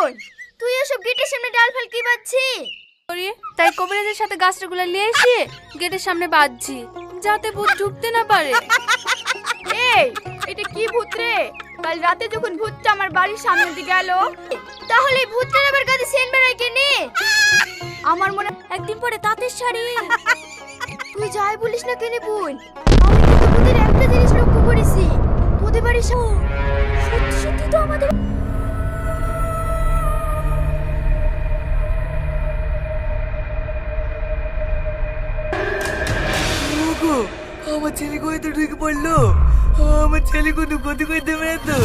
বোন, তুই এসব গেটের সামনে ডাল ফাল কি বাজছি? তাই কবিরাজের সাথে গাছটাগুলো নিয়ে এসে গেটের সামনে বাঁধছি, যাতে ভূত ঢুকতে না পারে। এই, এটা কি ভূত রে? কাল রাতে যখন ভূতটা আমার বাড়ির সামনে দিয়ে গেল, তাহলে এই ভূতটার আবার গাছে সেন বেড়ায় কেনে? আমার মনে একদিন পরে তাঁতের শাড়ি। তুই যাই বলিস না কেনে বোন, আমি কিন্তু ভূতের একটা জিনিস লক্ষ্য করেছি। তোদের বাড়ির সত্যি সত্যি তো আমাদের ওগো, আমার ছেলে কোথায় ঢুকে পড়লো? আমার ছেলে কোনো ক্ষতি করে দেবে না তো?